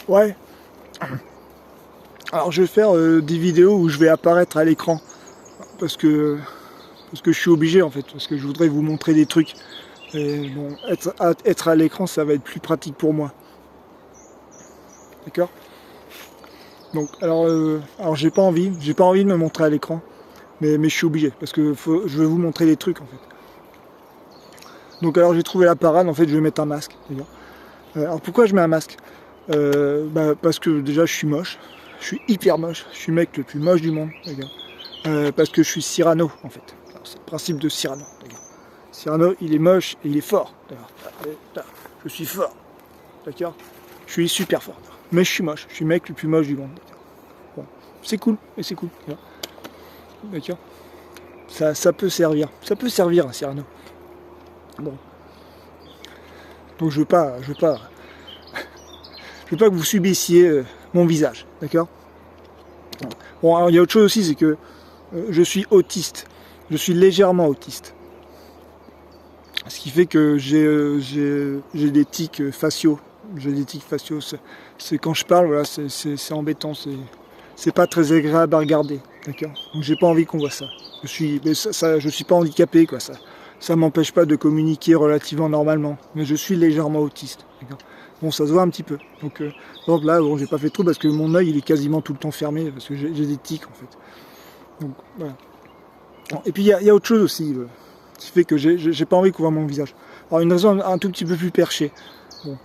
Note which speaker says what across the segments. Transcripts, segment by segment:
Speaker 1: Ouais. Alors je vais faire des vidéos où je vais apparaître à l'écran. Parce que je suis obligé en fait. Parce que je voudrais vous montrer des trucs. Et bon, être à l'écran, ça va être plus pratique pour moi. D'accord? Donc, alors j'ai pas envie de me montrer à l'écran. Mais je suis obligé. Parce que je vais vous montrer des trucs en fait. Donc alors j'ai trouvé la parade, en fait je vais mettre un masque. Alors pourquoi je mets un masque? Parce que déjà je suis moche, je suis hyper moche, je suis le mec le plus moche du monde, parce que je suis Cyrano en fait. C'est le principe de Cyrano. Cyrano il est moche et il est fort. Je suis fort, d'accord? Je suis super fort, mais je suis moche, je suis le mec le plus moche du monde. Bon. C'est cool, et c'est cool. D'accord? Ça peut servir un Cyrano. Bon. Donc je veux pas que vous subissiez mon visage, d'accord? Bon, alors il y a autre chose aussi, c'est que je suis autiste. Je suis légèrement autiste. Ce qui fait que j'ai des tics faciaux. J'ai des tics faciaux. C'est quand je parle, voilà, c'est embêtant. C'est pas très agréable à regarder, d'accord? Donc j'ai pas envie qu'on voit ça. Je suis pas handicapé, quoi. Ça m'empêche pas de communiquer relativement normalement. Mais je suis légèrement autiste, d'accord? Bon, ça se voit un petit peu. Donc là, bon, j'ai pas fait trop parce que mon œil il est quasiment tout le temps fermé parce que j'ai des tics en fait. Donc voilà. Bon, et puis il y a autre chose aussi qui fait que j'ai pas envie qu'on voit mon visage. Alors une raison un tout petit peu plus perchée. Bon.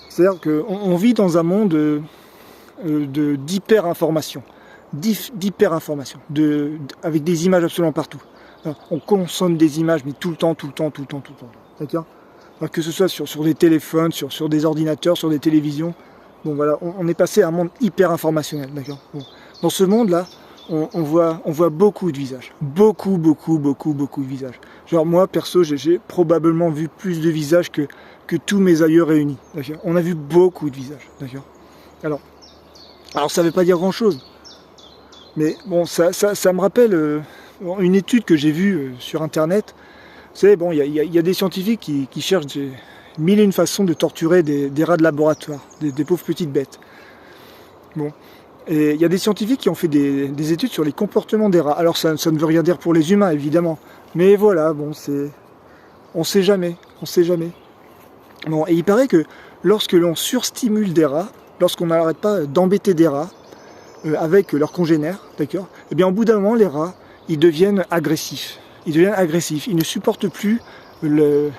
Speaker 1: C'est-à-dire qu'on vit dans un monde d'hyper-information. D'hyper-information. Avec des images absolument partout. Alors, on consomme des images, mais tout le temps. D'accord? Alors, que ce soit sur des téléphones, sur des ordinateurs, sur des télévisions. Bon voilà, on est passé à un monde hyper informationnel. D'accord? Bon. Dans ce monde-là, on voit beaucoup de visages. Beaucoup de visages. Genre moi, perso, j'ai probablement vu plus de visages que tous mes aïeux réunis. D'accord? On a vu beaucoup de visages. D'accord? Alors ça ne veut pas dire grand-chose. Mais bon, ça me rappelle une étude que j'ai vue sur Internet. Vous savez, bon, il y a des scientifiques qui cherchent mille et une façons de torturer des rats de laboratoire, des pauvres petites bêtes. Bon. Et il y a des scientifiques qui ont fait des études sur les comportements des rats. Alors ça ne veut rien dire pour les humains, évidemment. Mais voilà, bon, on sait jamais. Bon, et il paraît que lorsque l'on surstimule des rats, lorsqu'on n'arrête pas d'embêter des rats avec leurs congénères, d'accord, et bien au bout d'un moment, les rats, ils deviennent agressifs. Ils ne supportent plus la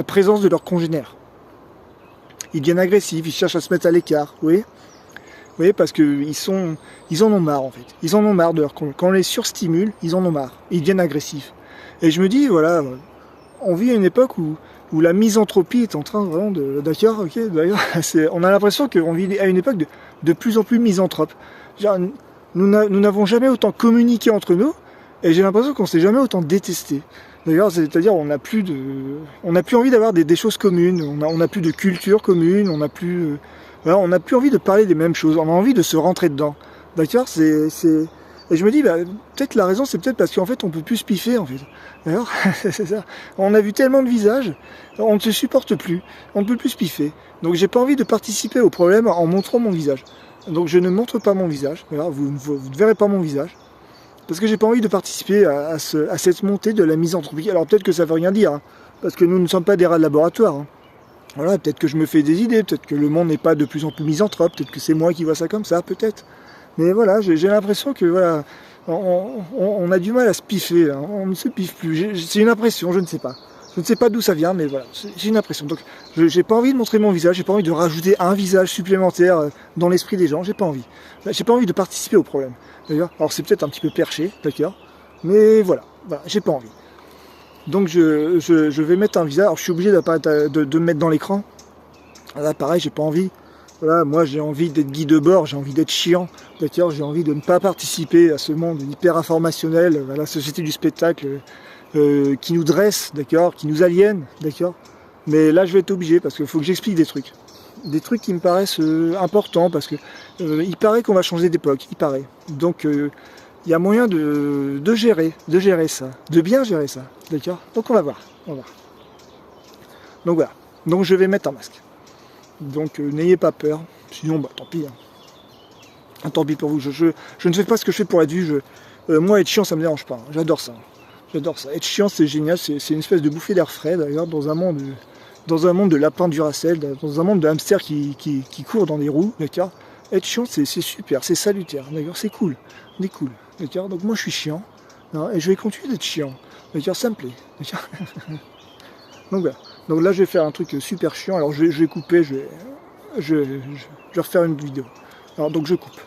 Speaker 1: présence de leurs congénères. Ils deviennent agressifs, ils cherchent à se mettre à l'écart, vous voyez, parce qu'ils en ont marre en fait. Ils en ont marre quand on les surstimule, ils en ont marre. Ils deviennent agressifs. Et je me dis, voilà, on vit à une époque où la misanthropie est en train vraiment d'accord, ok, d'ailleurs, on a l'impression qu'on vit à une époque de plus en plus misanthrope. Genre, nous n'avons jamais autant communiqué entre nous, et j'ai l'impression qu'on s'est jamais autant détesté. D'ailleurs, c'est-à-dire on n'a plus envie d'avoir des choses communes, on n'a plus de culture commune, on n'a plus envie de parler des mêmes choses, on a envie de se rentrer dedans. D'accord, et je me dis, peut-être la raison, c'est peut-être parce qu'en fait, on peut plus se piffer, en fait. D'ailleurs, c'est ça. On a vu tellement de visages, on ne se supporte plus, on ne peut plus se piffer. Donc, j'ai pas envie de participer au problème en montrant mon visage. Donc, je ne montre pas mon visage. Alors, vous ne verrez pas mon visage. Parce que j'ai pas envie de participer à cette montée de la misanthropie. Alors, peut-être que ça veut rien dire, hein, parce que nous ne sommes pas des rats de laboratoire. Hein. Voilà, peut-être que je me fais des idées, peut-être que le monde n'est pas de plus en plus misanthrope, peut-être que c'est moi qui vois ça comme ça, peut-être. Mais voilà, j'ai l'impression que voilà, on a du mal à se piffer, hein. On ne se piffe plus. C'est une impression, je ne sais pas. Je ne sais pas d'où ça vient, mais voilà, j'ai une impression. Donc, j'ai pas envie de montrer mon visage, j'ai pas envie de rajouter un visage supplémentaire dans l'esprit des gens, j'ai pas envie. J'ai pas envie de participer au problème. D'ailleurs, alors c'est peut-être un petit peu perché, d'accord, mais voilà, j'ai pas envie. Donc je vais mettre un visage. Alors je suis obligé de me mettre dans l'écran. Là pareil, j'ai pas envie. Voilà, moi j'ai envie d'être guide de bord, j'ai envie d'être chiant, d'accord, j'ai envie de ne pas participer à ce monde hyper informationnel, à la société du spectacle qui nous dresse, d'accord, qui nous aliène, d'accord. Mais là je vais être obligé parce qu'il faut que j'explique des trucs qui me paraissent importants parce que il paraît qu'on va changer d'époque, il paraît. Donc il y a moyen de gérer ça, de bien gérer ça, d'accord. Donc on va voir. Donc voilà. Donc je vais mettre un masque. Donc n'ayez pas peur. Sinon, bah tant pis. Hein. Tant pis pour vous. Je ne fais pas ce que je fais pour être vu. Moi, être chiant, ça me dérange pas. Hein. J'adore ça. J'adore ça. Être chiant, c'est génial. C'est une espèce de bouffée d'air frais, d'ailleurs, dans un monde de lapins Duracell, dans un monde de hamsters qui courent dans des roues, d'accord. Être chiant, c'est super, c'est salutaire, d'accord, c'est cool, c'est cool, d'accord. Donc moi, je suis chiant, hein, et je vais continuer d'être chiant, d'accord, ça me plaît, d'accord. Donc voilà. Donc là, je vais faire un truc super chiant. Alors je vais couper, je vais refaire une vidéo. Alors donc je coupe.